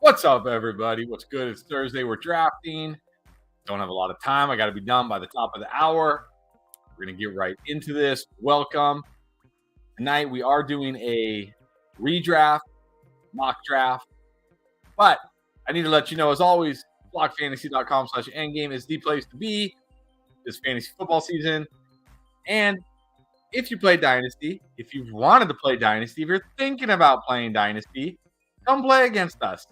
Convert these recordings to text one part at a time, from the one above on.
What's up, everybody? What's good? It's Thursday. We're drafting. Don't have a lot of time. I got to be done by the top of the hour. We're going to get right into this. Welcome. Tonight, we are doing a redraft, mock draft. But I need to let you know, as always, blockfantasy.com/endgame is the place to be this fantasy football season. And if you play Dynasty, if you've wanted to play Dynasty, if you're thinking about playing Dynasty, come play against us.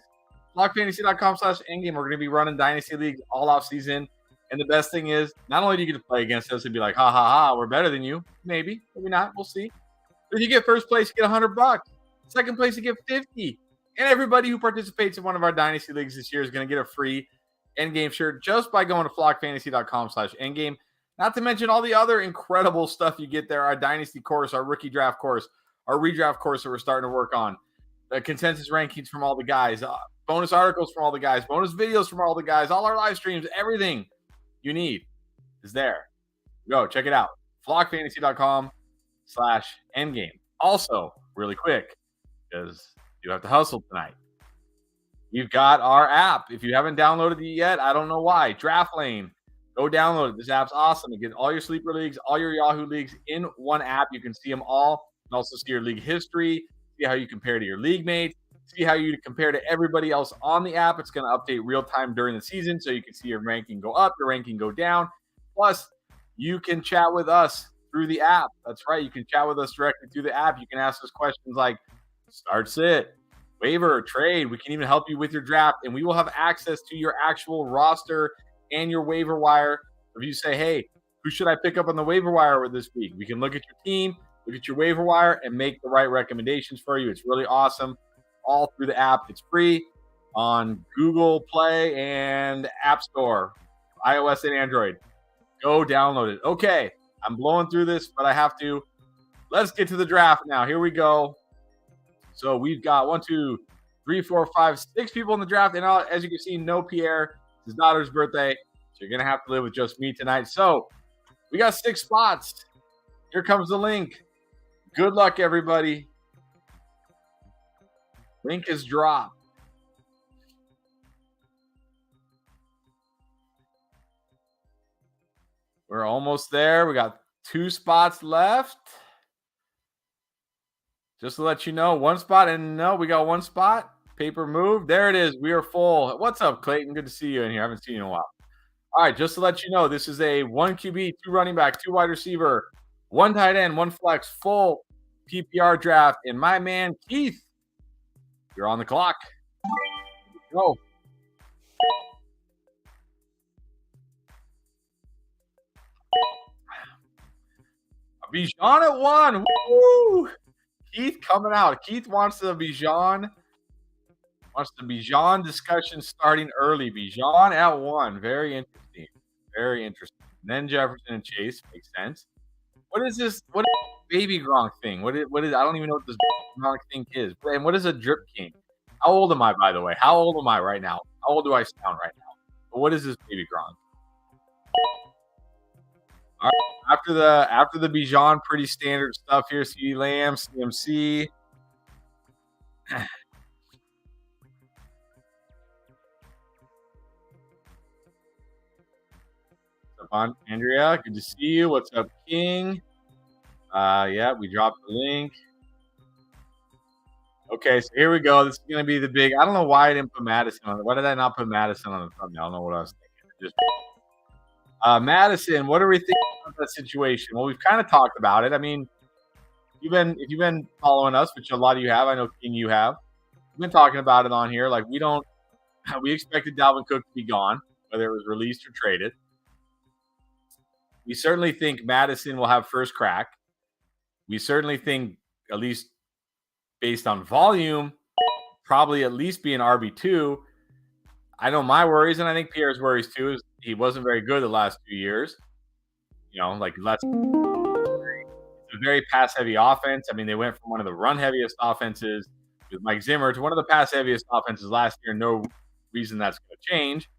blockfantasy.com/endgame. We're going to be running Dynasty Leagues all off season. And the best thing is, not only do you get to play against us and be like, ha, ha, ha, we're better than you. Maybe, maybe not. We'll see. But if you get first place, you get $100. Second place, you get $50. And everybody who participates in one of our Dynasty Leagues this year is going to get a free Endgame shirt just by going to blockfantasy.com/endgame. Not to mention all the other incredible stuff you get there. Our Dynasty course, our rookie draft course, our redraft course that we're starting to work on. The consensus rankings from all the guys, bonus articles from all the guys, bonus videos from all the guys, all our live streams, everything you need is there. Go check it out. blockfantasy.com/endgame. Also, really quick, because you have to hustle tonight. We've got our app. If you haven't downloaded it yet, I don't know why. Draft Lane. Go download it. This app's awesome. You get all your sleeper leagues, all your Yahoo leagues in one app. You can see them all. You can also see your league history, see how you compare to your league mates, see how you compare to everybody else on the app. It's going to update real time during the season, so you can see your ranking go up, your ranking go down. Plus, you can chat with us through the app. That's right. You can chat with us directly through the app. You can ask us questions like start, sit, waiver, trade. We can even help you with your draft, and we will have access to your actual roster and your waiver wire. If you say, hey, who should I pick up on the waiver wire this week? We can look at your team, look at your waiver wire, and make the right recommendations for you. It's really awesome. All through the app. It's free on Google Play and App Store, iOS and Android. Go download it. Okay, I'm blowing through this, but I have to. Let's get to the draft now. Here we go. So we've got 1, 2, 3, 4, 5, 6 people in the draft. And as you can see, no Pierre. It's his daughter's birthday. So you're going to have to live with just me tonight. So we got 6 spots. Here comes the link. Good luck, everybody. Link is dropped. We're almost there. We got 2 spots left. Just to let you know, 1 spot, and no, we got 1 spot. Paper move. There it is. We are full. What's up, Clayton? Good to see you in here. I haven't seen you in a while. All right, just to let you know, this is a 1 QB, 2 running back, 2 wide receiver, 1 tight end, 1 flex, full PPR draft. And my man, Keith, you're on the clock. Go. Bijan at 1. Woo! Keith coming out. Keith wants the Bijan. Wants the Bijan discussion starting early. Bijan at 1. Very interesting. Very interesting. And then Jefferson and Chase. Makes sense. What is this? What is this baby Gronk thing? What is? I don't even know what this Gronk thing is. And what is a drip king? How old am I, by the way? How old am I right now? How old do I sound right now? But what is this baby Gronk? All right. After the Bijan, pretty standard stuff here. CeeDee Lamb, CMC. What's up, Andrea? Good to see you. What's up, King? Yeah, we dropped the link. Okay, so here we go. This is going to be the big. I don't know why I didn't put Madison on it. Why did I not put Madison on the thumbnail? I don't know what I was thinking. Just Madison, what are we thinking about that situation? Well, we've kind of talked about it. I mean, if you've been following us, which a lot of you have, I know King, you have. We've been talking about it on here. Like we expected Dalvin Cook to be gone, whether it was released or traded. We certainly think Madison will have first crack. We certainly think, at least based on volume, probably at least be an RB2. I know my worries, and I think Pierre's worries too, is he wasn't very good the last 2 years. You know, like it's a very pass-heavy offense. I mean, they went from one of the run-heaviest offenses with Mike Zimmer to one of the pass-heaviest offenses last year. No reason that's going to change.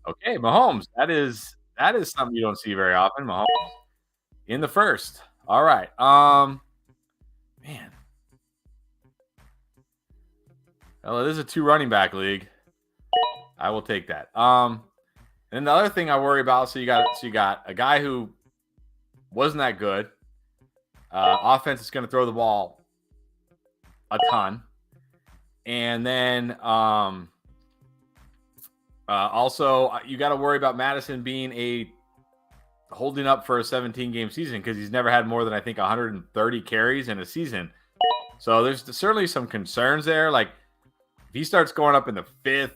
Okay, Mahomes. That is something you don't see very often. Mahomes in the first. All right. Man. Well, it is a 2 running back league. I will take that. And the other thing I worry about, so you got a guy who wasn't that good. Offense is going to throw the ball a ton. And then also you got to worry about Madison being holding up for a 17-game season because he's never had more than I think 130 carries in a season. So there's certainly some concerns there. Like if he starts going up in the 5th,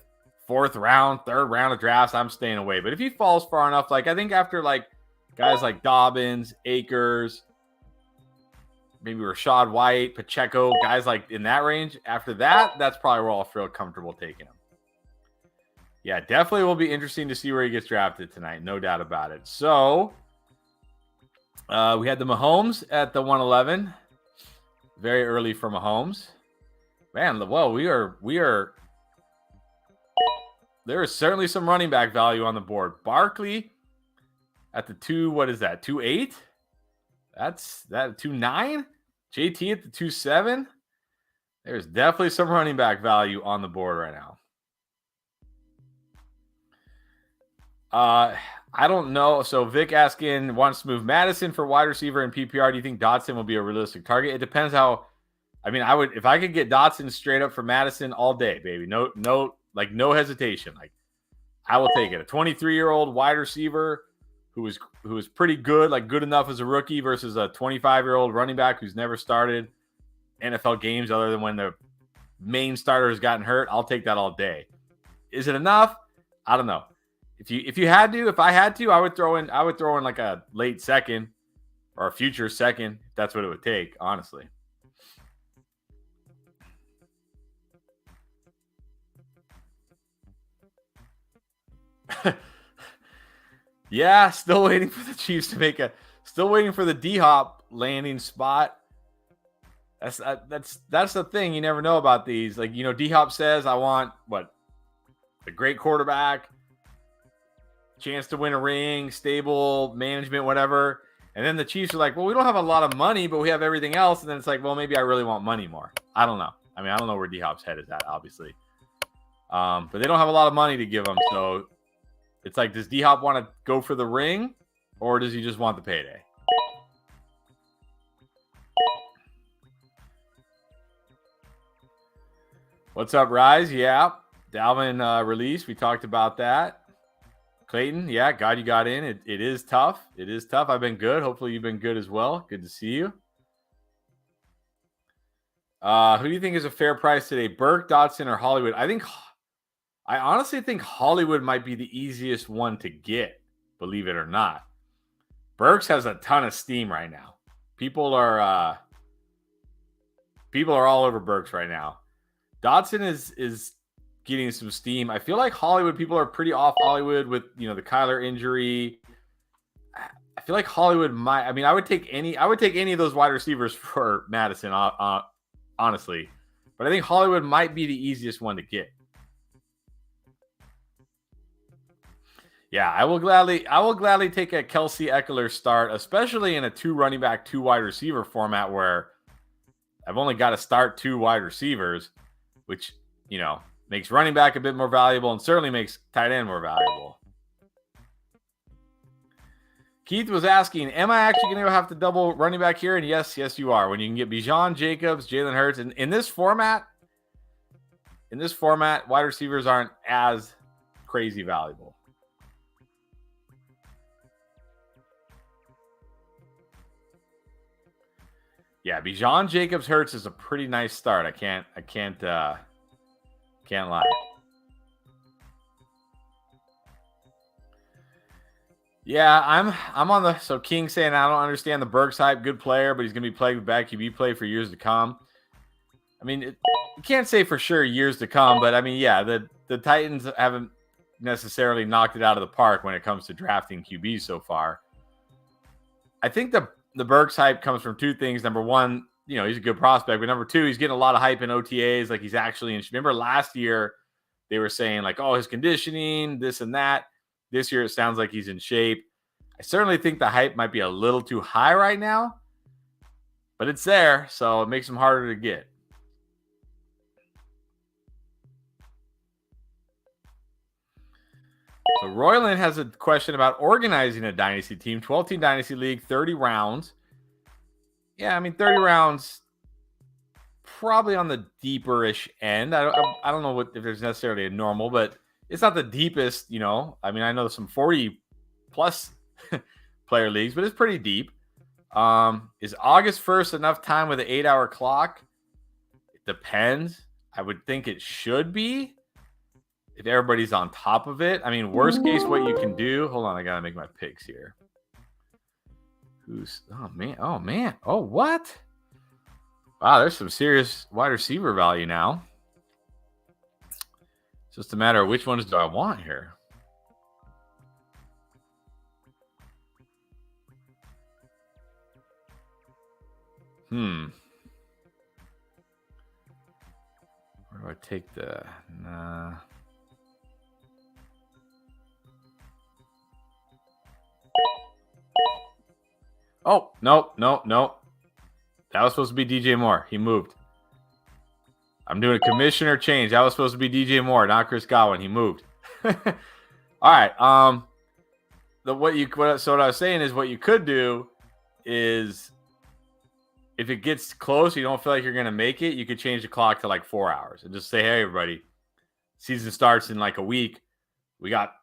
4th round, 3rd round of drafts, I'm staying away. But if he falls far enough, like I think after like guys like Dobbins, Akers, maybe Rashad White, Pacheco, guys like in that range, after that, that's probably where I'll feel comfortable taking him. Yeah, definitely will be interesting to see where he gets drafted tonight. No doubt about it. So we had the Mahomes at the 111. Very early for Mahomes. Man, well, we are there is certainly some running back value on the board. Barkley at the 2.8? That's 2.9? JT at the 2.7? There's definitely some running back value on the board right now. I don't know. So Vic asking, wants to move Madison for wide receiver and PPR. Do you think Dotson will be a realistic target? It depends how. I mean, I would if I could get Dotson straight up for Madison all day, baby. No hesitation. Like I will take it. A 23-year-old wide receiver who was pretty good, like good enough as a rookie versus a 25-year-old running back who's never started NFL games other than when the main starter has gotten hurt. I'll take that all day. Is it enough? I don't know. If I had to, I would throw in like a late second or a future second. If that's what it would take, honestly. Yeah, still waiting for the Chiefs to still waiting for the D-Hop landing spot. That's the thing. You never know about these. Like, D-Hop says, I want a great quarterback, chance to win a ring, stable management, whatever. And then the Chiefs are like, well, we don't have a lot of money, but we have everything else. And then it's like, well, maybe I really want money more. I don't know. I mean, I don't know where D-Hop's head is at, obviously. But they don't have a lot of money to give him. So it's like, does D-Hop want to go for the ring or does he just want the payday? What's up, Rise? Yeah. Dalvin release. We talked about that. Clayton, yeah, God, you got in. It is tough. It is tough. I've been good. Hopefully you've been good as well. Good to see you. Who do you think is a fair price today? Burke, Dotson, or Hollywood? I honestly think Hollywood might be the easiest one to get, believe it or not. Burks has a ton of steam right now. People are all over Burks right now. Dotson is getting some steam. I feel like Hollywood, people are pretty off Hollywood with, the Kyler injury. I feel like Hollywood might, I would take any of those wide receivers for Madison, honestly. But I think Hollywood might be the easiest one to get. Yeah, I will gladly take a Kelsey Eckler start, especially in a 2 running back, 2 wide receiver format where I've only got to start 2 wide receivers, which, makes running back a bit more valuable and certainly makes tight end more valuable. Keith was asking, am I actually going to have to double running back here? And yes, you are. When you can get Bijan, Jacobs, Jalen Hurts. And in this format, wide receivers aren't as crazy valuable. Yeah, Bijan, Jacobs, Hurts is a pretty nice start. I can't lie. Yeah, I'm on the so King saying I don't understand the Burks hype. Good player, but he's gonna be plagued with bad QB play for years to come. I mean, you can't say for sure years to come, but I mean, yeah, the Titans haven't necessarily knocked it out of the park when it comes to drafting QBs so far. I think the Burks hype comes from 2 things. Number one, he's a good prospect, but number 2, he's getting a lot of hype in OTAs. Like he's actually remember last year they were saying like, oh, his conditioning, this and that. This year it sounds like he's in shape. I certainly think the hype might be a little too high right now, but it's there, so it makes him harder to get. So Royland has a question about organizing a Dynasty team. 12-team Dynasty League, 30 rounds. Yeah, I mean, 30 rounds, probably on the deeper-ish end. I don't know if there's necessarily a normal, but it's not the deepest, you know. I mean, I know some 40-plus player leagues, but it's pretty deep. Is August 1st enough time with an 8-hour clock? It depends. I would think it should be if everybody's on top of it. I mean, worst case, what you can do. Hold on, I gotta make my picks here. Oh man. Oh, what? Wow, there's some serious wide receiver value now. It's just a matter of which ones do I want here. Where do I take the... Nah. Oh, no. That was supposed to be DJ Moore. He moved. I'm doing a commissioner change. That was supposed to be DJ Moore, not Chris Godwin. He moved. All right. So what I was saying is what you could do is if it gets close, you don't feel like you're going to make it, you could change the clock to like 4 hours and just say, hey, everybody, season starts in like a week. We got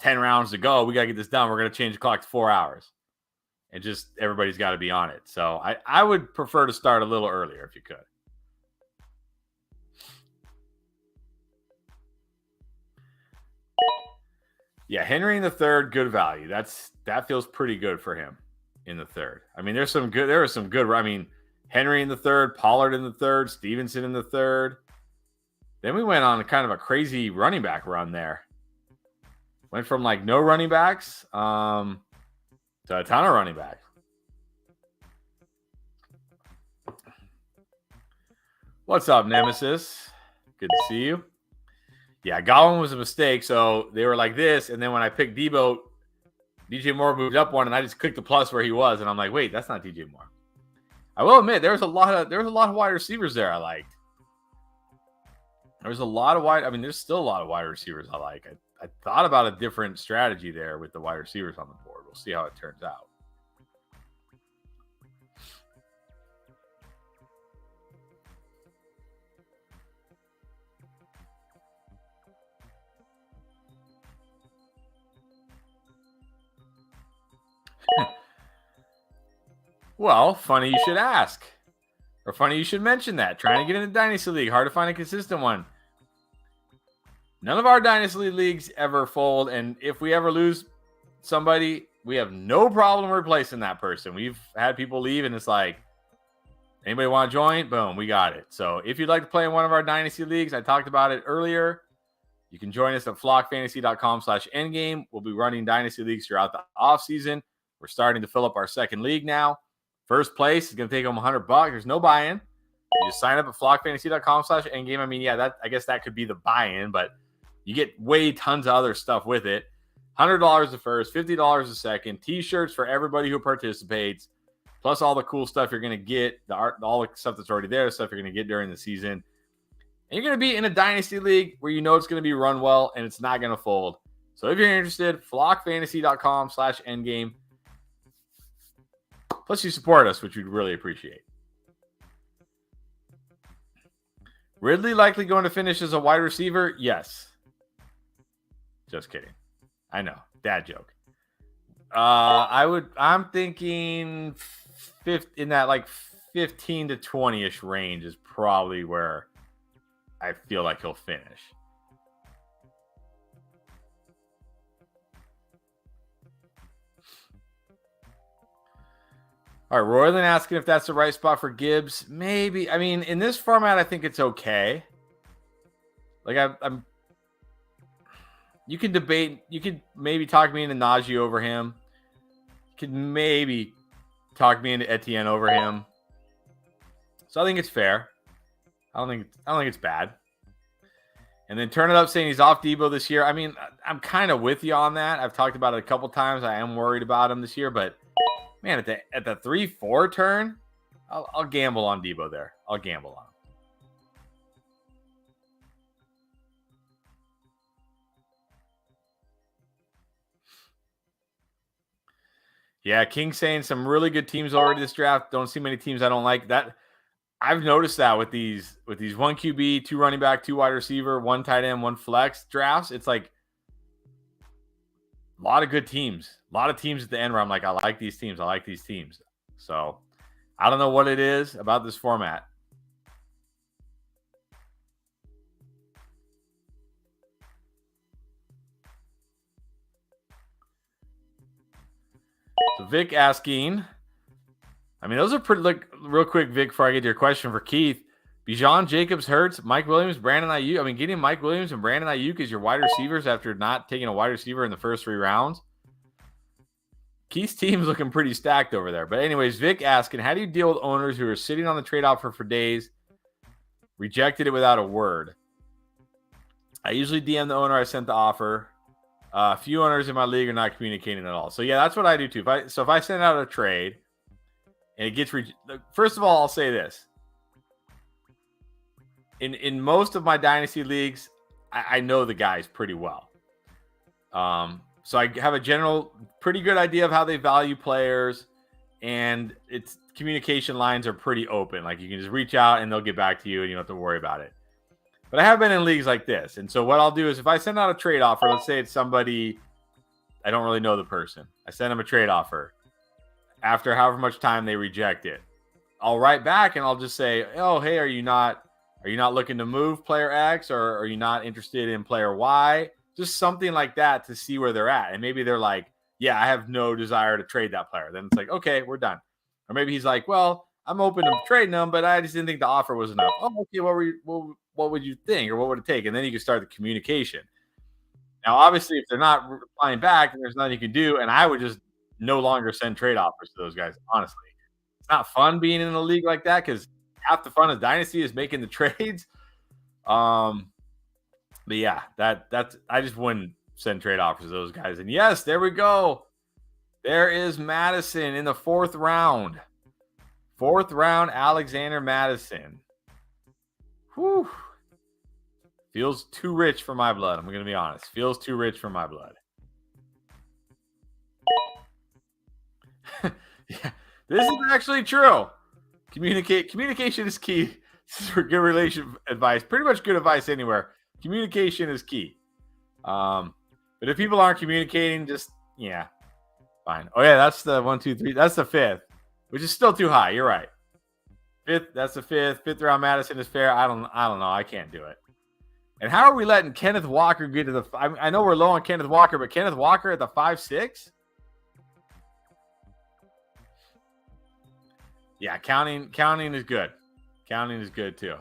10 rounds to go. We got to get this done. We're going to change the clock to 4 hours. And just everybody's got to be on it. So I would prefer to start a little earlier if you could. Yeah, Henry in the third, good value. That feels pretty good for him in the third. I mean, there was some good. I mean, Henry in the third, Pollard in the third, Stevenson in the third. Then we went on kind of a crazy running back run there. Went from like no running backs to a ton of running backs. What's up, Nemesis? Good to see you. Yeah, Godwin was a mistake. So they were like this, and then when I picked Debo, DJ Moore moved up one, and I just clicked the plus where he was, and I'm like, wait, that's not DJ Moore. I will admit there was a lot of wide receivers there I liked. There's still a lot of wide receivers I like. I thought about a different strategy there with the wide receivers on the board. We'll see how it turns out. Well, funny you should ask. Or funny you should mention that. Trying to get in the Dynasty League. Hard to find a consistent one. None of our Dynasty Leagues ever fold. And if we ever lose somebody, we have no problem replacing that person. We've had people leave, and it's like, anybody want to join? Boom, we got it. So if you'd like to play in one of our Dynasty Leagues, I talked about it earlier. You can join us at flockfantasy.com/endgame. We'll be running Dynasty Leagues throughout the offseason. We're starting to fill up our second league now. First place is going to take them $100. There's no buy-in. You just sign up at flockfantasy.com/endgame. I mean, yeah, I guess that could be the buy-in, but you get way tons of other stuff with it. $100 the first, $50 the second, T-shirts for everybody who participates, plus all the cool stuff you're going to get, all the stuff that's already there, the stuff you're going to get during the season. And you're going to be in a Dynasty League where you know it's going to be run well and it's not going to fold. So if you're interested, flockfantasy.com/endgame. Plus, you support us, which we'd really appreciate. Ridley likely going to finish as a wide receiver? Yes. Just kidding. I know. Dad joke. I'm thinking in that like 15 to 20-ish range is probably where I feel like he'll finish. All right, Royland asking if that's the right spot for Gibbs. Maybe. I mean, in this format, I think it's okay. Like, I'm. You can debate. You could maybe talk me into Najee over him. You could maybe talk me into Etienne over him. So I think it's fair. I don't think it's bad. And then turn it up saying he's off Debo this year. I mean, I'm kind of with you on that. I've talked about it a couple times. I am worried about him this year, but man, at the 3-4 turn, I'll gamble on Debo there. I'll gamble on him. Yeah, King saying some really good teams already this draft. Don't see many teams I don't like. That I've noticed that with these one QB, two running back, two wide receiver, one tight end, one flex drafts. It's like a lot of good teams. A lot of teams at the end where I'm like, I like these teams. I like these teams. So I don't know what it is about this format. So Vic asking, I mean, those are pretty, like, real quick, Vic, before I get to your question for Keith. Bijan, Jacobs, Hurts, Mike Williams, Brandon Ayuk. I mean, getting Mike Williams and Brandon Ayuk as your wide receivers after not taking a wide receiver in the first 3 rounds. Keith's team's looking pretty stacked over there. But anyways, Vic asking, how do you deal with owners who are sitting on the trade offer for days, rejected it without a word? I usually DM the owner I sent the offer. A few owners in my league are not communicating at all. So yeah, that's what I do too. If I send out a trade and it gets first of all, I'll say this. In most of my dynasty leagues, I know the guys pretty well. So I have a general pretty good idea of how they value players, and its communication lines are pretty open. Like, you can just reach out and they'll get back to you and you don't have to worry about it. But I have been in leagues like this. And so what I'll do is, if I send out a trade offer, let's say it's somebody, I don't really know the person. I send them a trade offer. After however much time they reject it, I'll write back and I'll just say, oh, hey, are you not looking to move player X, or are you not interested in player Y? Just something like that to see where they're at. And maybe they're like, yeah, I have no desire to trade that player. Then it's like, okay, we're done. Or maybe he's like, well, I'm open to trading them, but I just didn't think the offer was enough. Oh, okay, what would you think, or what would it take? And then you can start the communication. Now, obviously, if they're not replying back, then there's nothing you can do. And I would just no longer send trade offers to those guys, honestly. It's not fun being in a league like that, because half the fun of Dynasty is making the trades. But yeah, that's I just wouldn't send trade offers to those guys. And yes, there we go. There is Madison in the 4th round. 4th round, Alexander Madison. Whew. Feels too rich for my blood. I'm going to be honest. Feels too rich for my blood. Yeah, this is actually true. Communication is key. This is for good relationship advice. Pretty much good advice anywhere. Communication is key. But if people aren't communicating, just, yeah, fine. Oh yeah, that's the 1, 2, 3. That's the 5th, which is still too high. You're right. 5th. That's the 5th. 5th round Madison is fair. I don't know. I can't do it. And how are we letting Kenneth Walker get to the? I know we're low on Kenneth Walker, but Kenneth Walker at the 5-6. Yeah, counting is good. Counting is good too.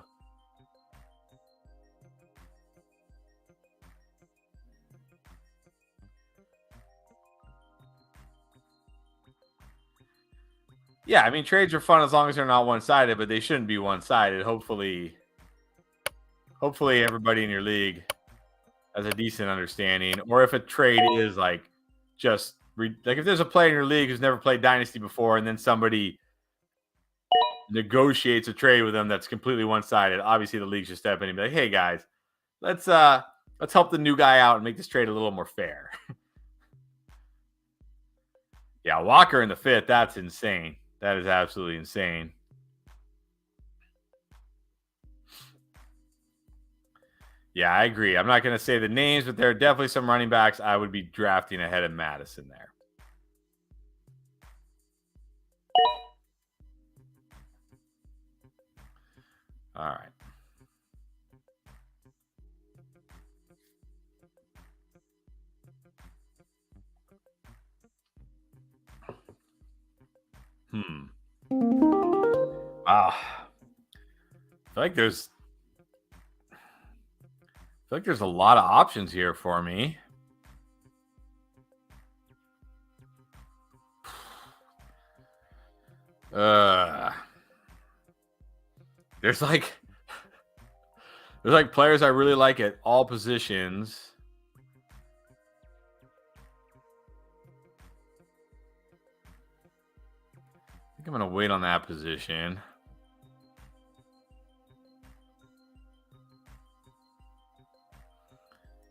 Yeah, I mean, trades are fun as long as they're not one-sided, but they shouldn't be one-sided. Hopefully everybody in your league has a decent understanding. Or if a trade is like just like, if there's a player in your league who's never played Dynasty before, and then somebody negotiates a trade with them that's completely one-sided, obviously the league should step in and be like, hey guys, let's help the new guy out and make this trade a little more fair. Yeah, Walker in the 5th, that's insane. That is absolutely insane. Yeah, I agree. I'm not going to say the names, but there are definitely some running backs I would be drafting ahead of Madison there. All right. Wow. I feel like there's a lot of options here for me. There's like players I really like at all positions. I think I'm going to wait on that position.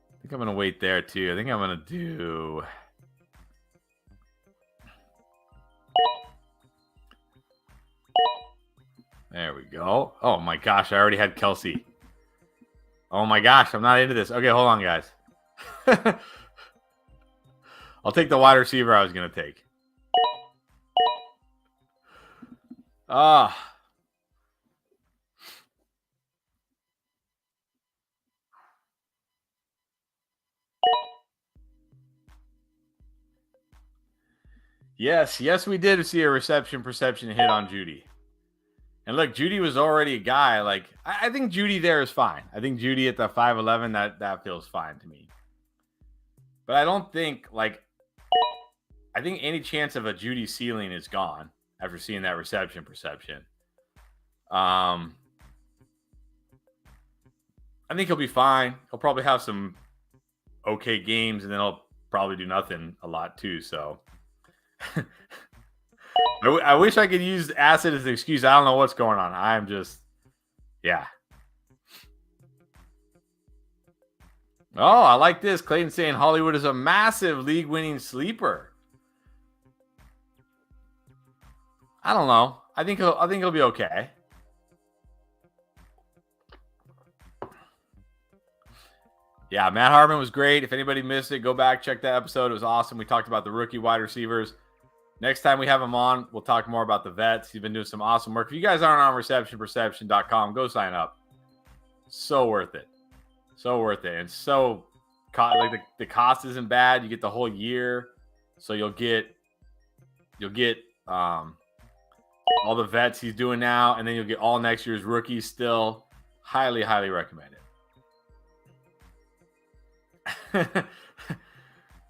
I think I'm going to wait there too. I think I'm going to do... No. Oh my gosh, I already had Kelsey. Oh my gosh, I'm not into this. Okay, hold on, guys. I'll take the wide receiver I was going to take. Yes, we did see a reception perception hit on Judy. And look, Judy was already a guy. Like, I think Judy there is fine. I think Judy at the 5'11", that feels fine to me. But I don't think, like, I think any chance of a Judy ceiling is gone after seeing that reception perception. I think he'll be fine. He'll probably have some okay games, and then he'll probably do nothing a lot too. So I wish I could use acid as an excuse. I don't know what's going on. I'm just, yeah. Oh, I like this. Clayton saying Hollywood is a massive league-winning sleeper. I don't know. I think he'll be okay. Yeah, Matt Harmon was great. If anybody missed it, go back, check that episode. It was awesome. We talked about the rookie wide receivers. Next time we have him on, we'll talk more about the vets. He's been doing some awesome work. If you guys aren't on receptionperception.com, go sign up. So worth it. So worth it. And so, like, the cost isn't bad. You get the whole year. So you'll get all the vets he's doing now, and then you'll get all next year's rookies still. Highly, highly recommend it.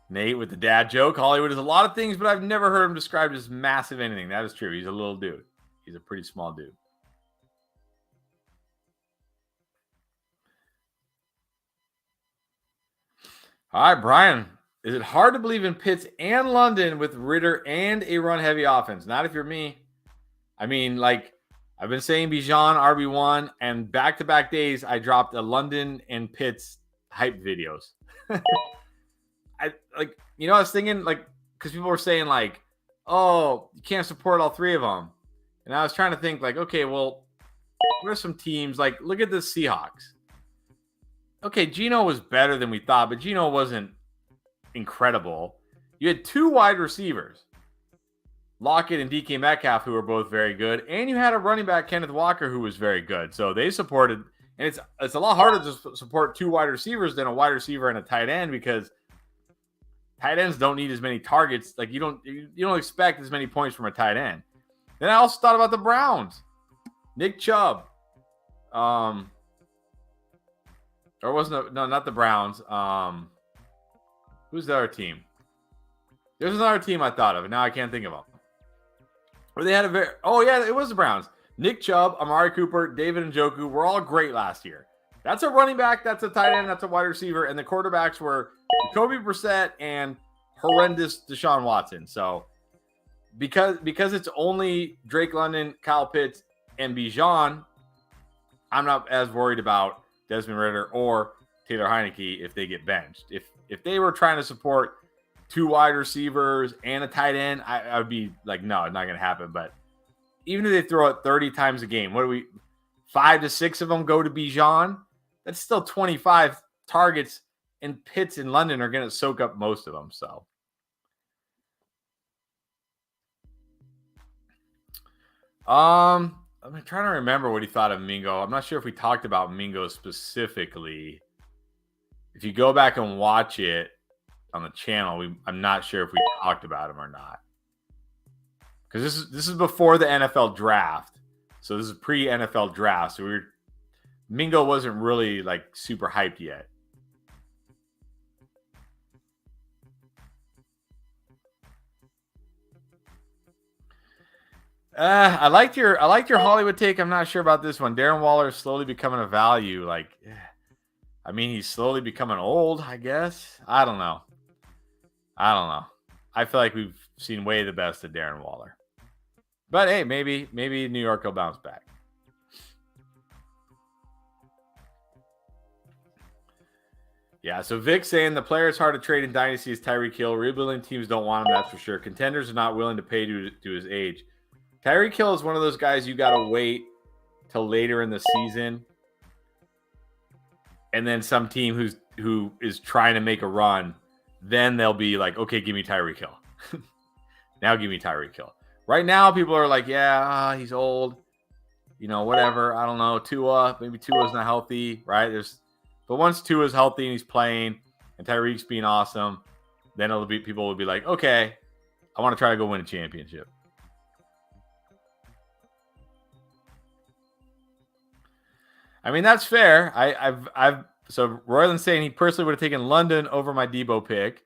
Nate with the dad joke. Hollywood is a lot of things, but I've never heard him described as massive anything. That is true. He's a little dude. He's a pretty small dude. All right, Brian. Is it hard to believe in Pitts and London with Ritter and a run-heavy offense? Not if you're me. I mean, like, I've been saying Bijan, RB1, and back-to-back days, I dropped a London and Pitts hype videos. I was thinking, like, because people were saying, like, oh, you can't support all three of them. And I was trying to think, like, okay, well, what are some teams? Like, look at the Seahawks. Okay, Geno was better than we thought, but Geno wasn't incredible. You had two wide receivers, Lockett and DK Metcalf, who were both very good. And you had a running back, Kenneth Walker, who was very good. So they supported, and it's a lot harder to support two wide receivers than a wide receiver and a tight end, because tight ends don't need as many targets. Like, you don't expect as many points from a tight end. Then I also thought about the Browns. Nick Chubb. Or wasn't no, not the Browns. Who's the other team? There's another team I thought of, and now I can't think of them. Where they had it was the Browns. Nick Chubb, Amari Cooper, David Njoku were all great last year. That's a running back, that's a tight end, that's a wide receiver, and the quarterbacks were Jacoby Brissett and horrendous Deshaun Watson. So because it's only Drake London, Kyle Pitts, and Bijan, I'm not as worried about Desmond Ridder or Taylor Heineke if they get benched. If they were trying to support two wide receivers and a tight end, I would be like, no, it's not going to happen. But even if they throw it 30 times a game, 5 to 6 of them go to Bijan? That's still 25 targets, and Pitts in London are going to soak up most of them. So, I'm trying to remember what he thought of Mingo. I'm not sure if we talked about Mingo specifically. If you go back and watch it on the channel, I'm not sure if we talked about him or not. Because this is before the NFL draft. So this is pre-NFL draft. So Mingo wasn't really like super hyped yet. I liked your Hollywood take. I'm not sure about this one. Darren Waller is slowly becoming a value. Like, I mean, he's slowly becoming old, I guess. I don't know. I feel like we've seen way the best of Darren Waller. But hey, maybe New York will bounce back. Yeah, so Vic saying the player is hard to trade in Dynasty is Tyreek Hill. Rebuilding teams don't want him, that's for sure. Contenders are not willing to pay to his age. Tyreek Hill is one of those guys you got to wait till later in the season, and then some team who is trying to make a run, then they'll be like, okay, give me Tyreek Hill. Now give me Tyreek Hill. Right now, people are like, yeah, he's old. Whatever. I don't know. Tua, maybe Tua's not healthy, right? But once Tua's healthy and he's playing and Tyreek's being awesome, then people will be like, okay, I want to try to go win a championship. I mean, that's fair. So Royland's saying he personally would have taken London over my Debo pick.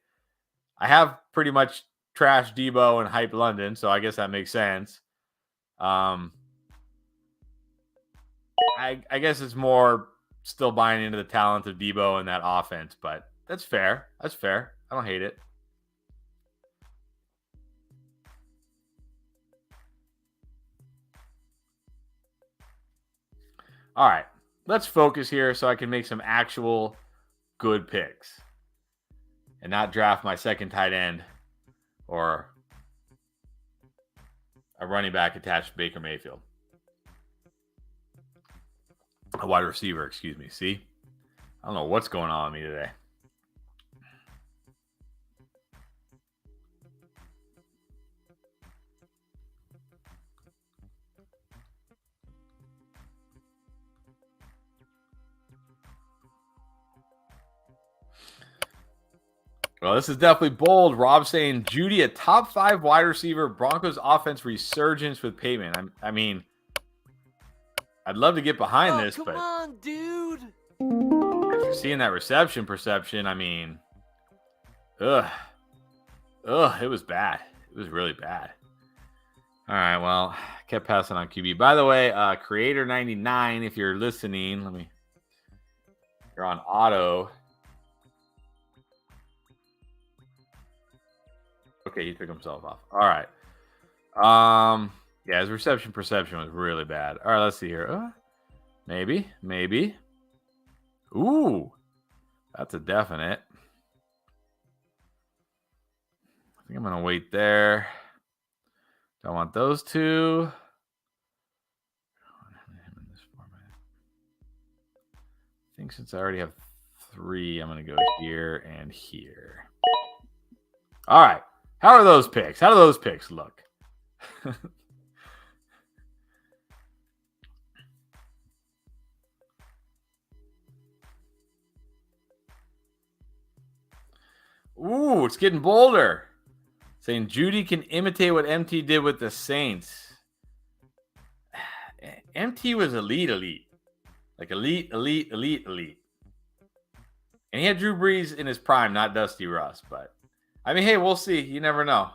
I have pretty much trashed Debo and hyped London, so I guess that makes sense. I guess it's more still buying into the talent of Debo and that offense, but that's fair. That's fair. I don't hate it. All right, let's focus here so I can make some actual good picks and not draft my second tight end or a running back attached to Baker Mayfield. A wide receiver, excuse me. See? I don't know what's going on with me today. Well, this is definitely bold. Rob saying Judy, a top 5 wide receiver, Broncos offense resurgence with Payman. I mean, I'd love to get behind this, but come on, dude. After seeing that reception perception, I mean, it was bad. It was really bad. All right, well, kept passing on QB. By the way, Creator99, if you're listening, you're on auto. Okay, he took himself off. All right. Yeah, his reception perception was really bad. All right, let's see here. Maybe. Ooh, that's a definite. I think I'm going to wait there. Don't want those two. I think since I already have 3, I'm going to go here and here. All right. How are those picks? How do those picks look? Ooh, it's getting bolder. Saying Judy can imitate what MT did with the Saints. MT was elite. Like elite. And he had Drew Brees in his prime, not Dusty Russ. But, I mean, hey, we'll see. You never know.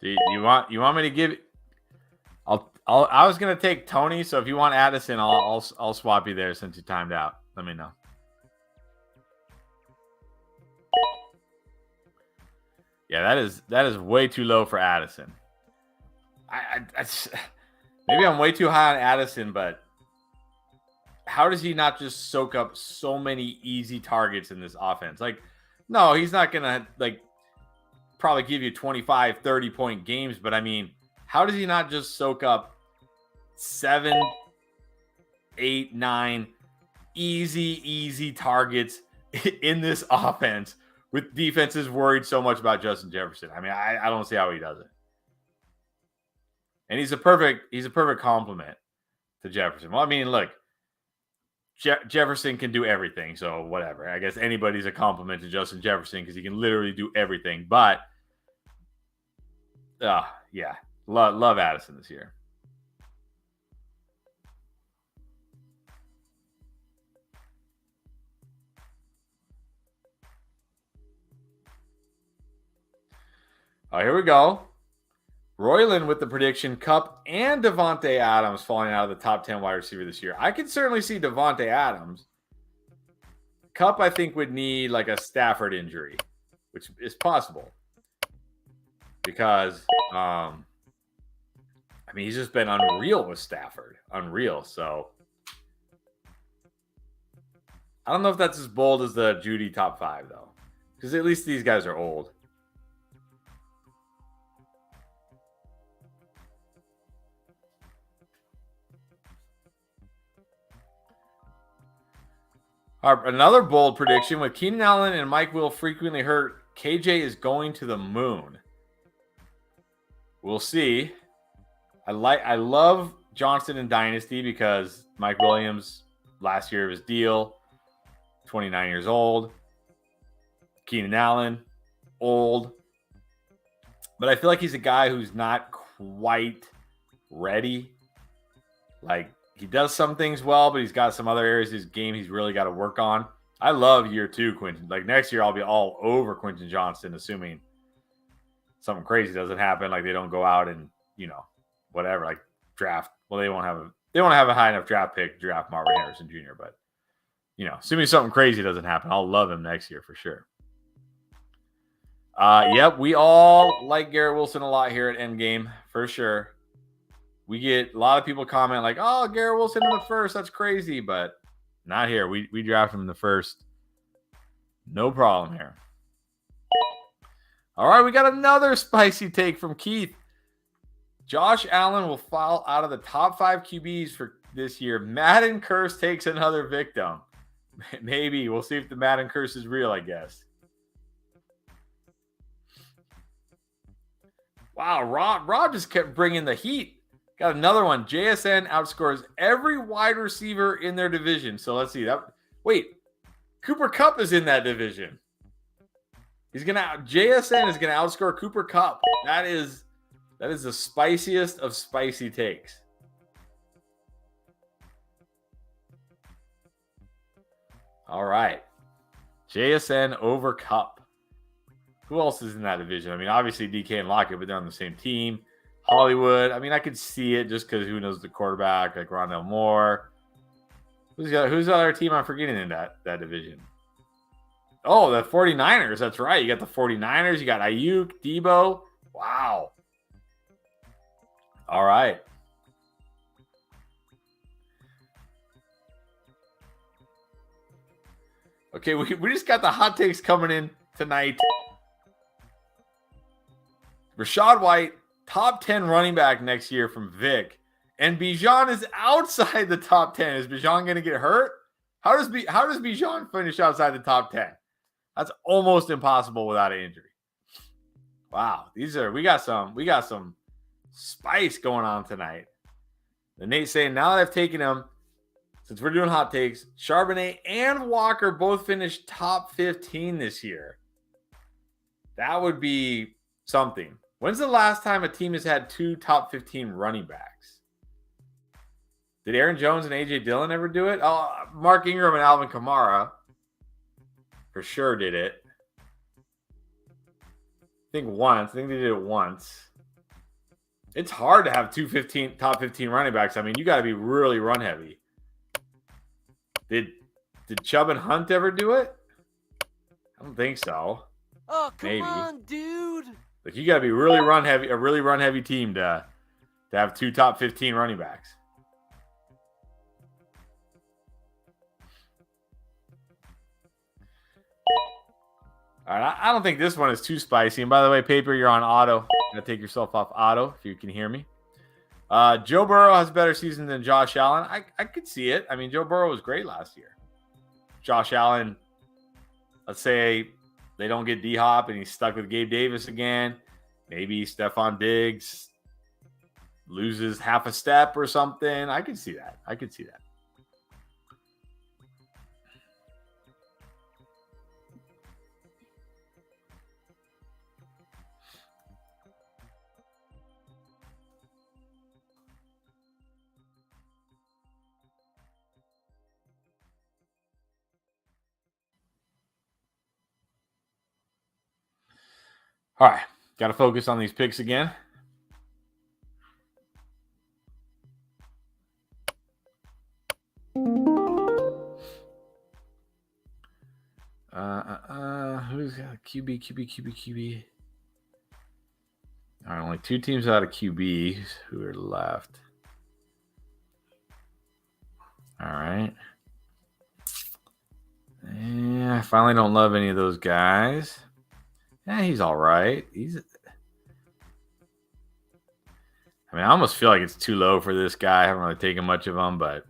Do you want me to give? I was gonna take Tony, so if you want Addison, I'll swap you there since you timed out. Let me know. Yeah, that is way too low for Addison. Maybe I'm way too high on Addison, but how does he not just soak up so many easy targets in this offense? Like, no, he's not gonna probably give you 25, 30-point games, but I mean, how does he not just soak up 7, 8, 9 easy targets in this offense with defenses worried so much about Justin Jefferson? I mean, I don't see how he does it. And he's a perfect complement to Jefferson. Well, I mean, look, Jefferson can do everything, so whatever. I guess anybody's a compliment to Justin Jefferson because he can literally do everything. But yeah, love Addison this year. All right, here we go. Royland with the prediction, Kupp and Devontae Adams falling out of the top 10 wide receiver this year. I can certainly see Devontae Adams. Kupp, I think, would need like a Stafford injury, which is possible. Because, I mean, he's just been unreal with Stafford. Unreal. So, I don't know if that's as bold as the Judy top 5 though, because at least these guys are old. Another bold prediction: with Keenan Allen and Mike Will frequently hurt, KJ is going to the moon. We'll see. I love Johnson in Dynasty because Mike Williams, last year of his deal, 29 years old. Keenan Allen, old. But I feel like he's a guy who's not quite ready. Like, he does some things well, but he's got some other areas of his game he's really got to work on. I love year 2, Quentin. Like, next year I'll be all over Quentin Johnston, assuming something crazy doesn't happen. Like, they don't go out and, whatever, like draft. Well, they won't have a high enough draft pick to draft Marvin Harrison Jr. But, assuming something crazy doesn't happen, I'll love him next year for sure. Yep, we all like Garrett Wilson a lot here at Endgame for sure. We get a lot of people comment like, "Oh, Garrett Wilson in the first, that's crazy," but not here. We draft him in the first. No problem here. All right, we got another spicy take from Keith. Josh Allen will fall out of the top 5 QBs for this year. Madden curse takes another victim. Maybe. We'll see if the Madden curse is real, I guess. Wow, Rob just kept bringing the heat. Got another one. JSN outscores every wide receiver in their division. So let's see. Wait, Cooper Kupp is in that division. JSN is gonna outscore Cooper Kupp. That is the spiciest of spicy takes. All right. JSN over Kupp. Who else is in that division? I mean, obviously DK and Lockett, but they're on the same team. Hollywood. I mean, I could see it just because who knows the quarterback, like Rondell Moore. Who's the other team I'm forgetting in that division? Oh, the 49ers. That's right. You got the 49ers. You got Ayuk, Debo. Wow. All right. Okay, we just got the hot takes coming in tonight. Rachaad White, top 10 running back next year from Vic. And Bijan is outside the top 10. Is Bijan going to get hurt? How does Bijan finish outside the top 10? That's almost impossible without an injury. Wow, we got some spice going on tonight. The Nate saying, now that I've taken him, since we're doing hot takes, Charbonnet and Walker both finished top 15 this year. That would be something. When's the last time a team has had 2 top 15 running backs? Did Aaron Jones and A.J. Dillon ever do it? Oh, Mark Ingram and Alvin Kamara for sure did it. I think they did it once. It's hard to have 2 top 15 running backs. I mean, you got to be really run heavy. Did Chubb and Hunt ever do it? I don't think so. Oh, come on, dude. Like, you got to be really run heavy, a really run heavy team to have 2 top 15 running backs. All right, I don't think this one is too spicy. And by the way, Paper, you're on auto. You gotta take yourself off auto if you can hear me. Joe Burrow has a better season than Josh Allen. I could see it. I mean, Joe Burrow was great last year. Josh Allen, let's say they don't get D-Hop and he's stuck with Gabe Davis again. Maybe Stephon Diggs loses half a step or something. I could see that. All right. Got to focus on these picks again. Who's got a QB? All right, only 2 teams out of QB who are left. All right. I finally don't love any of those guys. He's all right. I almost feel like it's too low for this guy. I haven't really taken much of him, but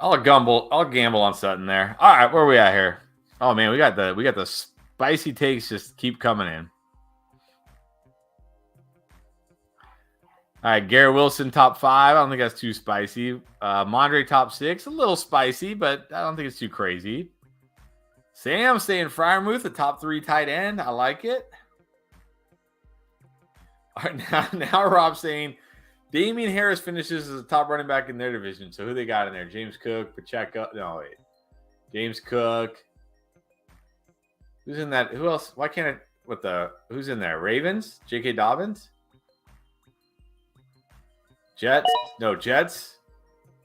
I'll gamble on Sutton there. All right, where are we at here? Oh man, we got the spicy takes just keep coming in. All right, Garrett Wilson top 5. I don't think that's too spicy. Mondre top 6, a little spicy, but I don't think it's too crazy. Sam staying Freiermuth, the top 3 tight end. I like it. All right, now Rob's saying Damian Harris finishes as the top running back in their division. So who they got in there? James Cook, Pacheco. No, wait. James Cook. Who's in that? Who else? Why can't I? Who's in there? Ravens? J.K. Dobbins? Jets? No, Jets.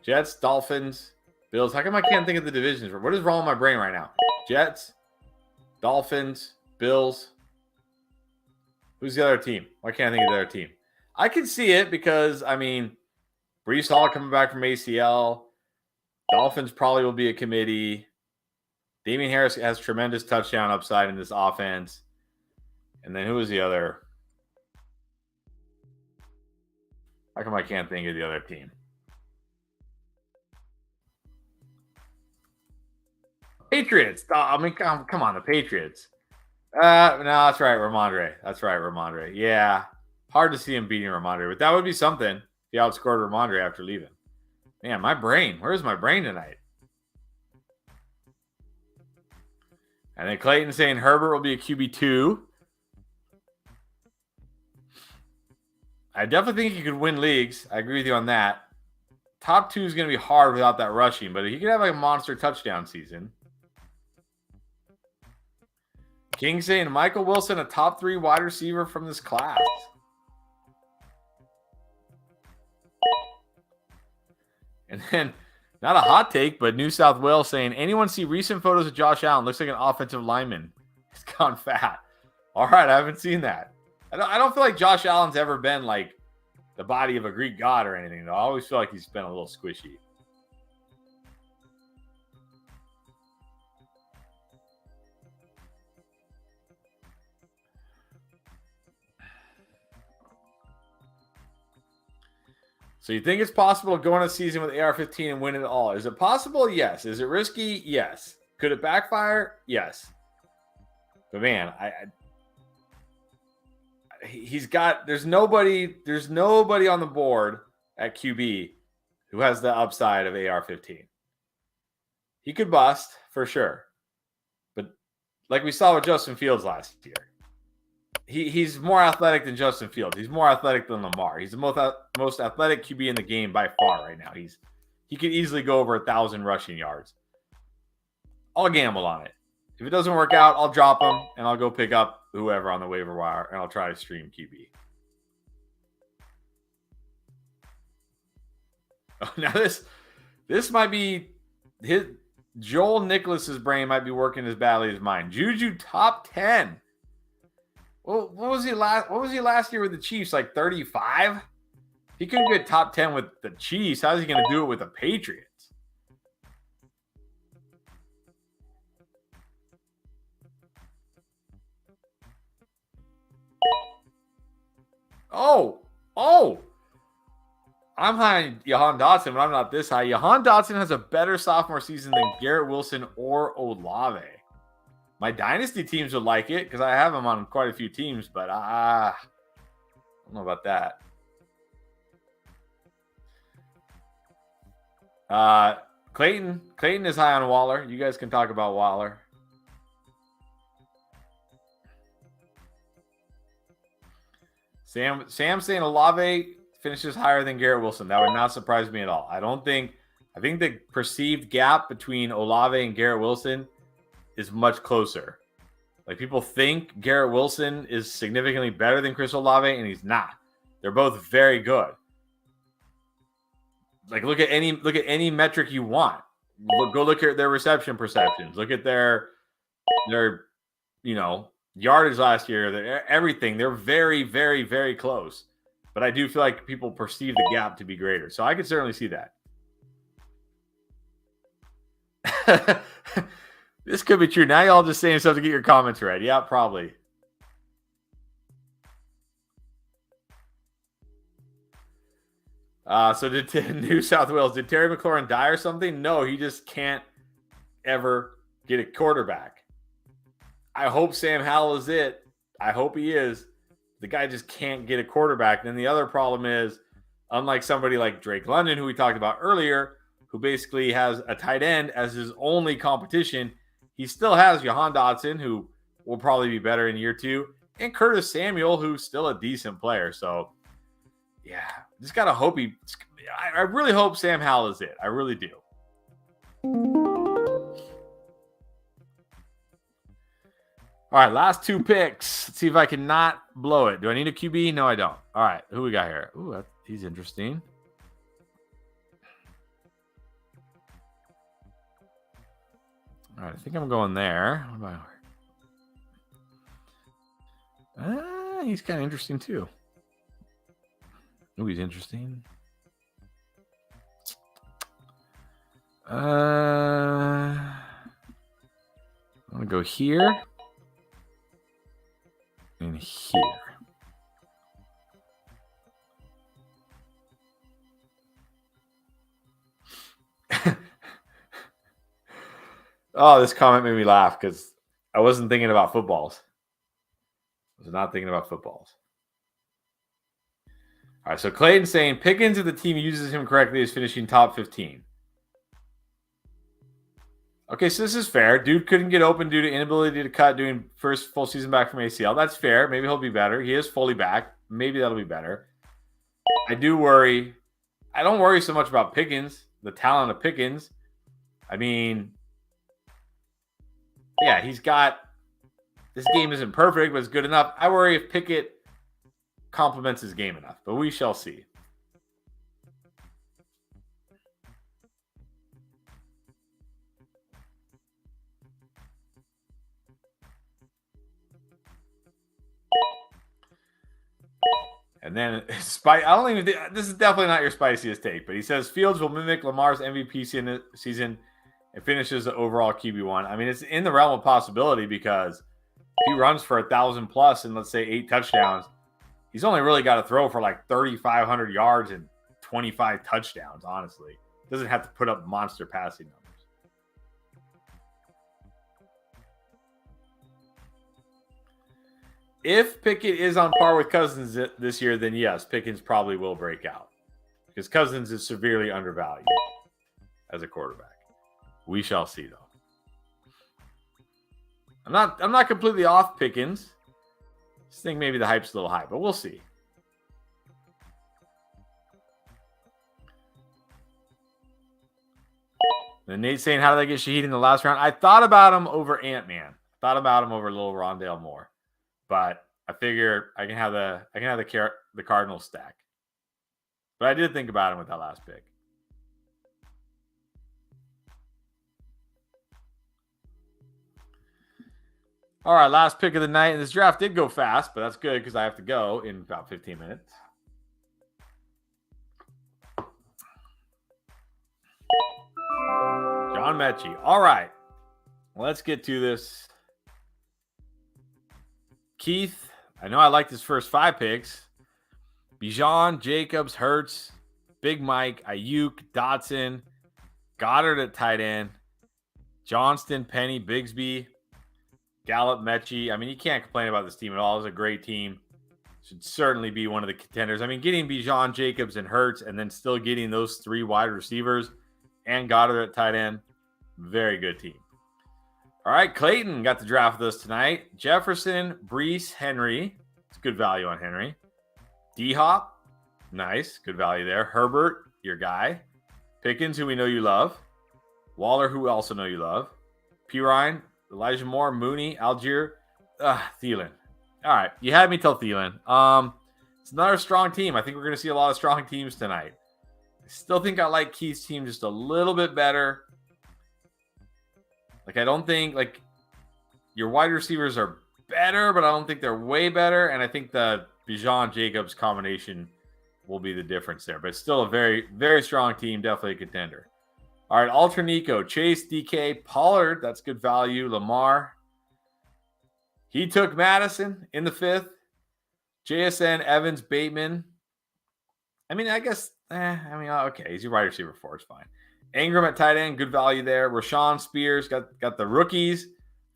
Jets, Dolphins, Bills. How come I can't think of the divisions? What is wrong with my brain right now? Jets, Dolphins, Bills. Who's the other team? Why can't I think of the other team? I can see it because, Breece Hall coming back from ACL. Dolphins probably will be a committee. Damian Harris has tremendous touchdown upside in this offense. And then who was the other? How come I can't think of the other team? Patriots. Come on, the Patriots. No, that's right, Ramondre. Yeah. Hard to see him beating Ramondre, but that would be something if he outscored Ramondre after leaving. Man, my brain. Where's my brain tonight? And then Clayton saying Herbert will be a QB2. I definitely think he could win leagues. I agree with you on that. Top 2 is going to be hard without that rushing, but he could have a monster touchdown season. King saying Michael Wilson, a top 3 wide receiver from this class. And then, not a hot take, but New South Wales saying, anyone see recent photos of Josh Allen? Looks like an offensive lineman. He's gone fat. All right, I haven't seen that. I don't feel like Josh Allen's ever been like the body of a Greek god or anything, though. I always feel like he's been a little squishy. So you think it's possible to go on a season with AR-15 and win it all? Is it possible? Yes. Is it risky? Yes. Could it backfire? Yes. But man, there's nobody on the board at QB who has the upside of AR-15. He could bust for sure. But like we saw with Justin Fields last year, he's more athletic than Justin Fields. He's more athletic than Lamar. He's the most athletic QB in the game by far right now. He could easily go over 1,000 rushing yards. I'll gamble on it. If it doesn't work out, I'll drop him and I'll go pick up whoever on the waiver wire and I'll try to stream QB. Oh, now this might be Joel Nicholas's brain might be working as badly as mine. Juju top 10. Well, what was he last year with the Chiefs? Like 35? He couldn't get top 10 with the Chiefs. How's he going to do it with the Patriots? Oh. I'm high on Jahan Dotson, but I'm not this high. Jahan Dotson has a better sophomore season than Garrett Wilson or Olave. My dynasty teams would like it because I have him on quite a few teams, but I don't know about that. Clayton is high on Waller. You guys can talk about Waller. Sam saying Olave finishes higher than Garrett Wilson. That would not surprise me at all. I think the perceived gap between Olave and Garrett Wilson is much closer. Like people think Garrett Wilson is significantly better than Chris Olave, and he's not. They're both very good. Like look at any metric you want. Go look at their reception perceptions. Look at their yardage last year. Everything. They're very, very, very close. but I do feel like people perceive the gap to be greater. So I could certainly see that. This could be true. Now y'all just saying stuff to get your comments read. Yeah, probably. So did New South Wales, did Terry McLaurin die or something? No, he just can't ever get a quarterback. I hope Sam Howell is it. I hope he is. The guy just can't get a quarterback. And then the other problem is, unlike somebody like Drake London, who we talked about earlier, who basically has a tight end as his only competition, he still has Jahan Dotson, who will probably be better in year 2, and Curtis Samuel, who's still a decent player. So, yeah, just got to hope I really hope Sam Howell is it. I really do. All right, last 2 picks. Let's see if I can not blow it. Do I need a QB? No, I don't. All right, who we got here? Ooh, he's interesting. All right, I think I'm going there. What about he's kind of interesting too. Ooh, he's interesting. I'm gonna go here and here. Oh, this comment made me laugh because I wasn't thinking about footballs. I was not thinking about footballs. All right, so Clayton's saying Pickens, if the team uses him correctly, is finishing top 15. Okay, so this is fair. Dude couldn't get open due to inability to cut doing first full season back from ACL. That's fair. Maybe he'll be better. He is fully back. Maybe that'll be better. I do worry. I don't worry so much about Pickens, the talent of Pickens. I mean, yeah, he's got – this game isn't perfect, but it's good enough. I worry if Pickett complements his game enough, but we shall see. And then, I don't even think, this is definitely not your spiciest take, but he says Fields will mimic Lamar's MVP season and finishes the overall QB1. I mean, it's in the realm of possibility because if he runs for 1,000 plus and let's say 8 touchdowns, he's only really got to throw for like 3,500 yards and 25 touchdowns, honestly. Doesn't have to put up monster passing numbers. If Pickett is on par with Cousins this year, then yes, Pickens probably will break out because Cousins is severely undervalued as a quarterback. We shall see, though. I'm not completely off Pickens. Just think maybe the hype's a little high, but we'll see. And Nate's saying, how did I get Shaheed in the last round? I thought about him over Ant-Man. Thought about him over little Rondale Moore. But I figure I can have the Cardinals stack. But I did think about him with that last pick. All right, last pick of the night. And this draft did go fast, but that's good because I have to go in about 15 minutes. John Mechie. All right. Let's get to this. Keith, I know I liked his first 5 picks. Bijan, Jacobs, Hurts, Big Mike, Ayuk, Dotson, Goddard at tight end, Johnston, Penny, Bigsby, Gallup, Mechie. I mean, you can't complain about this team at all. It's a great team. Should certainly be one of the contenders. I mean, getting Bijan, Jacobs, and Hurts, and then still getting those 3 wide receivers and Goddard at tight end, very good team. All right, Clayton got the draft with us tonight. Jefferson, Brees, Henry. It's good value on Henry. D-Hop, nice, good value there. Herbert, your guy. Pickens, who we know you love. Waller, who we also know you love. Pirine, Elijah Moore, Mooney, Algier, Thielen. All right, you had me till Thielen. It's another strong team. I think we're going to see a lot of strong teams tonight. I still think I like Keith's team just a little bit better. Like, I don't think, like, your wide receivers are better, but I don't think they're way better. And I think the Bijan Jacobs combination will be the difference there. But it's still a very, very strong team. Definitely a contender. All right, Ultra Nico, Chase, DK, Pollard. That's good value. Lamar. He took Madison in the 5th. JSN, Evans, Bateman. I mean, I guess, okay. He's your wide receiver 4. It's fine. Ingram at tight end, good value there. Rashawn Spears got the rookies.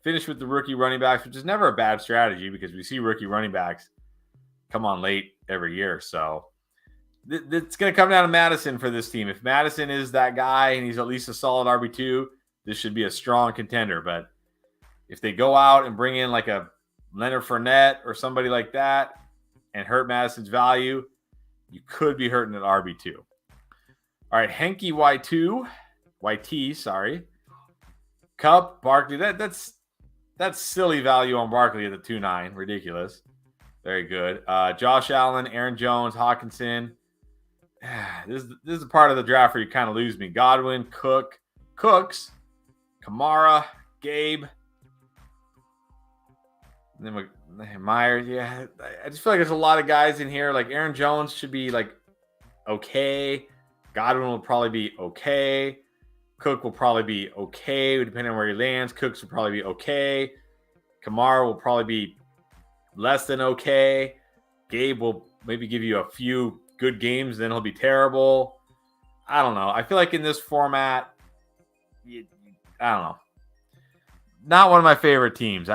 Finished with the rookie running backs, which is never a bad strategy because we see rookie running backs come on late every year. So it's going to come down to Madison for this team. If Madison is that guy and he's at least a solid RB2, this should be a strong contender. But if they go out and bring in like a Leonard Fournette or somebody like that and hurt Madison's value, you could be hurting at RB2. All right, Henke YT, sorry. Cup, Barkley. That's silly value on Barkley at the 2.9. Ridiculous. Very good. Josh Allen, Aaron Jones, Hawkinson. This is the part of the draft where you kind of lose me. Godwin, Cooks, Kamara, Gabe. And then Myers. Yeah, I just feel like there's a lot of guys in here. Like Aaron Jones should be like okay. Godwin will probably be okay. Cook will probably be okay, depending on where he lands. Cooks will probably be okay. Kamara will probably be less than okay. Gabe will maybe give you a few good games, then he'll be terrible. I don't know. I feel like in this format, I don't know. Not one of my favorite teams.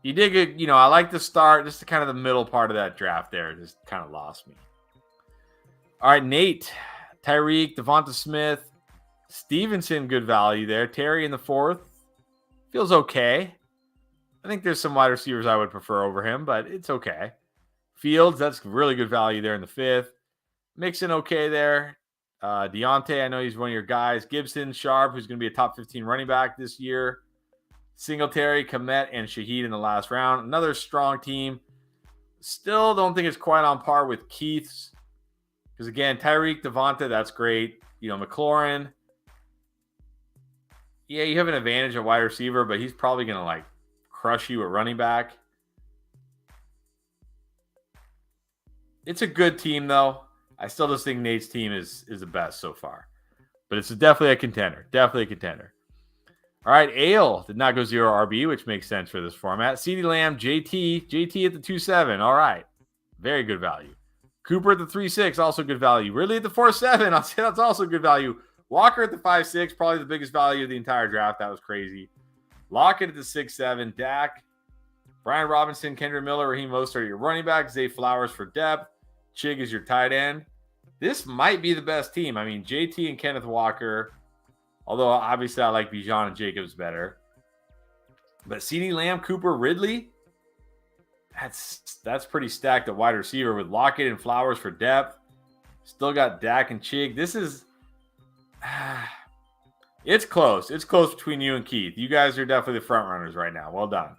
You did good. I like the start. Just the kind of the middle part of that draft there just kind of lost me. All right, Nate, Tyreek, Devonta Smith, Stevenson, good value there. Terry in the 4th. Feels okay. I think there's some wide receivers I would prefer over him, but it's okay. Fields, that's really good value there in the 5th. Mixon, okay there. Deontay, I know he's one of your guys. Gibson, Sharp, who's going to be a top 15 running back this year. Singletary, Komet, and Shaheed in the last round. Another strong team. Still don't think it's quite on par with Keith's. Because, again, Tyreek, Devonta, that's great. McLaurin. Yeah, you have an advantage at wide receiver, but he's probably going to, crush you at running back. It's a good team, though. I still just think Nate's team is the best so far. But it's definitely a contender. Definitely a contender. All right, Ale did not go 0 RB, which makes sense for this format. CeeDee Lamb, JT at the 2.7. All right. Very good value. Cooper at the 3.6, also good value. Ridley at the 4.7, I'll say that's also good value. Walker at the 5.6, probably the biggest value of the entire draft. That was crazy. Lockett at the 6.7. Dak, Brian Robinson, Kendra Miller, Raheem Mostert, your running back. Zay Flowers for depth. Chig is your tight end. This might be the best team. I mean, JT and Kenneth Walker, although obviously I like Bijan and Jacobs better. But CeeDee Lamb, Cooper, Ridley, that's pretty stacked at wide receiver with Lockett and Flowers for depth. Still got Dak and Chig. This is it's close. It's close between you and Keith. You guys are definitely the front runners right now. Well done.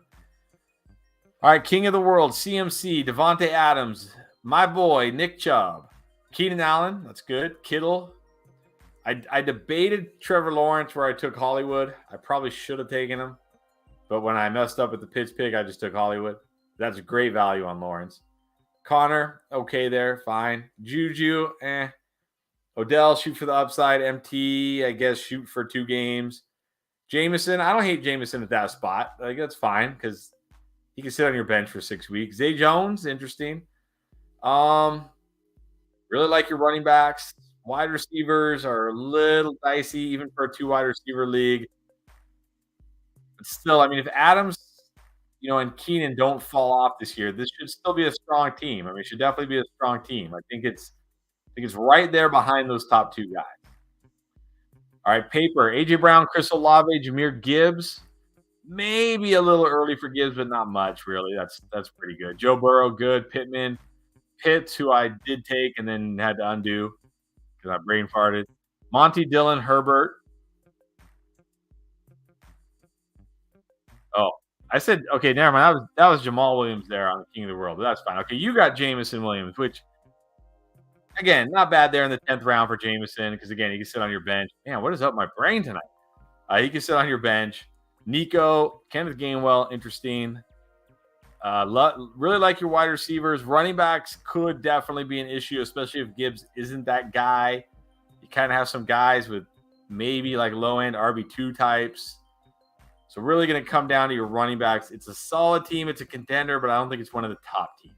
All right, King of the World, CMC, Devontae Adams, my boy, Nick Chubb, Keenan Allen, that's good. Kittle. I debated Trevor Lawrence where I took Hollywood. I probably should have taken him. But when I messed up at the Pitts pick, I just took Hollywood. That's great value on Lawrence. Connor, okay there, fine. Juju, Odell, shoot for the upside. MT, I guess, shoot for 2 games. Jameson, I don't hate Jameson at that spot. That's fine because he can sit on your bench for 6 weeks. Zay Jones, interesting. Really like your running backs. Wide receivers are a little dicey, even for a 2 wide receiver league. But still, I mean, if Adams, and Keenan don't fall off this year, this should still be a strong team. I mean, it should definitely be a strong team. I think it's right there behind those top 2 guys. All right, paper. AJ Brown, Chris Olave, Jahmyr Gibbs. Maybe a little early for Gibbs, but not much, really. That's pretty good. Joe Burrow, good. Pittman. Pitts, who I did take and then had to undo because I brain farted. Monty Dillon, Herbert. Oh, I said, okay, never mind. That was Jamal Williams there on the King of the World, but that's fine. Okay, you got Jameson Williams, which, again, not bad there in the 10th round for Jameson because, again, he can sit on your bench. Man, what is up my brain tonight? He can sit on your bench. Nico, Kenneth Gainwell, interesting. Really like your wide receivers. Running backs could definitely be an issue, especially if Gibbs isn't that guy. You kind of have some guys with maybe like low-end RB2 types. So really going to come down to your running backs. It's a solid team. It's a contender, but I don't think it's one of the top teams.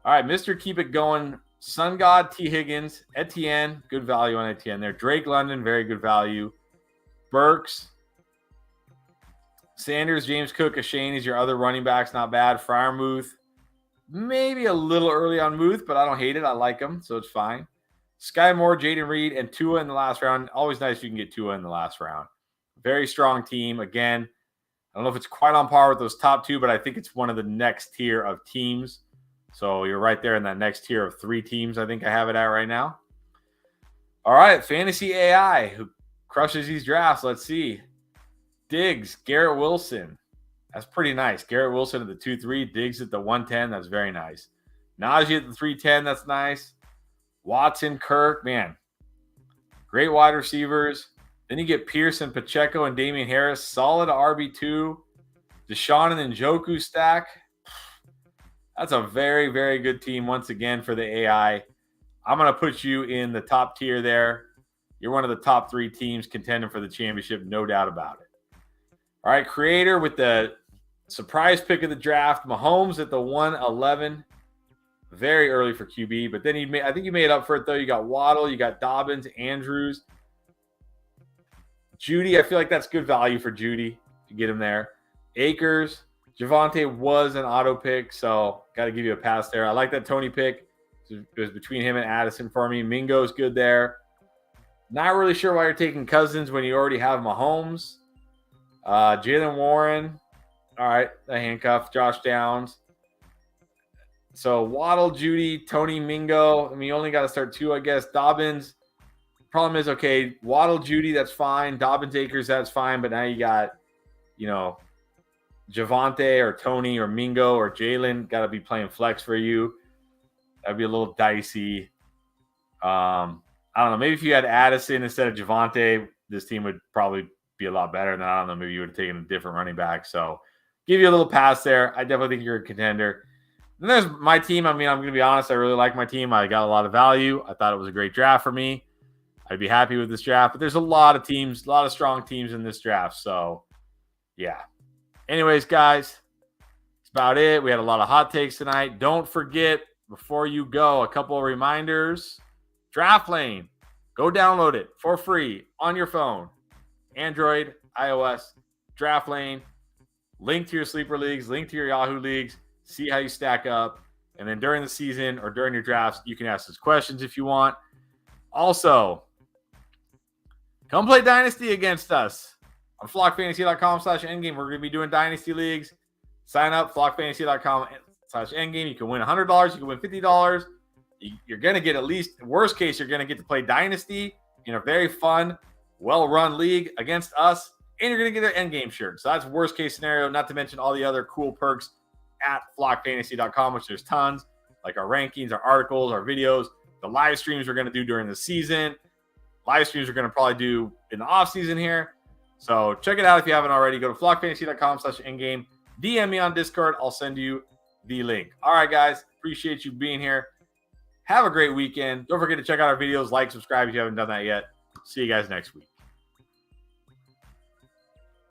All right, Mr. Keep It Going. Sun God, T. Higgins. Etienne, good value on Etienne there. Drake London, very good value. Burks. Sanders, James Cook, Ashane is your other running backs. Not bad. Freiermuth. Maybe a little early on Muth, but I don't hate it. I like him, so it's fine. Sky Moore, Jaden Reed, and Tua in the last round. Always nice if you can get Tua in the last round. Very strong team. Again, I don't know if it's quite on par with those top two, but I think it's one of the next tier of teams. So you're right there in that next tier of 3 teams. I think I have it at right now. All right, Fantasy AI, who crushes these drafts. Let's see. Diggs, Garrett Wilson. That's pretty nice. Garrett Wilson at the 2-3. Diggs at the 110. That's very nice. Najee at the 310. That's nice. Watson, Kirk. Man, great wide receivers. Then you get Pearson, Pacheco, and Damian Harris. Solid RB2. Deshaun and Njoku stack. That's a very, very good team once again for the AI. I'm going to put you in the top tier there. You're one of the top 3 teams contending for the championship, no doubt about it. All right, Creator with the surprise pick of the draft. Mahomes at the 111. Very early for QB, but then I think you made up for it, though. You got Waddle, you got Dobbins, Andrews. Judy, I feel like that's good value for Judy to get him there. Akers. Javonte was an auto pick, so got to give you a pass there. I like that Tony pick. It was between him and Addison for me. Mingo's good there. Not really sure why you're taking Cousins when you already have Mahomes. Jalen Warren. All right, the handcuff. Josh Downs. So Waddle, Judy, Tony, Mingo. I mean, you only got to start 2, I guess. Dobbins. Problem is, okay, Waddle, Judy, that's fine. Dobbins, Akers, that's fine. But now you got, Javonte or Tony or Mingo or Jalen got to be playing flex for you. That'd be a little dicey. I don't know. Maybe if you had Addison instead of Javonte, this team would probably be a lot better. And I don't know. Maybe you would have taken a different running back. So give you a little pass there. I definitely think you're a contender. Then there's my team. I mean, I'm going to be honest. I really like my team. I got a lot of value. I thought it was a great draft for me. I'd be happy with this draft. But there's a lot of teams, a lot of strong teams in this draft. So, yeah. Anyways, guys, that's about it. We had a lot of hot takes tonight. Don't forget, before you go, a couple of reminders. Draft Lane. Go download it for free on your phone. Android, iOS, Draft Lane. Link to your Sleeper Leagues, link to your Yahoo Leagues. See how you stack up. And then during the season or during your drafts, you can ask us questions if you want. Also, come play Dynasty against us. On flockfantasy.com/endgame, we're going to be doing Dynasty Leagues. Sign up, flockfantasy.com/endgame. You can win $100. You can win $50. You're going to get, at least, worst case, you're going to get to play Dynasty in a very fun, well-run league against us. And you're going to get an endgame shirt. So that's worst case scenario, not to mention all the other cool perks at flockfantasy.com, which there's tons, like our rankings, our articles, our videos, the live streams we're going to do during the season. Live streams we're going to probably do in the off season here. So check it out if you haven't already. Go to flockfantasy.com/endgame. DM me on Discord. I'll send you the link. All right, guys. Appreciate you being here. Have a great weekend. Don't forget to check out our videos. Like, subscribe if you haven't done that yet. See you guys next week.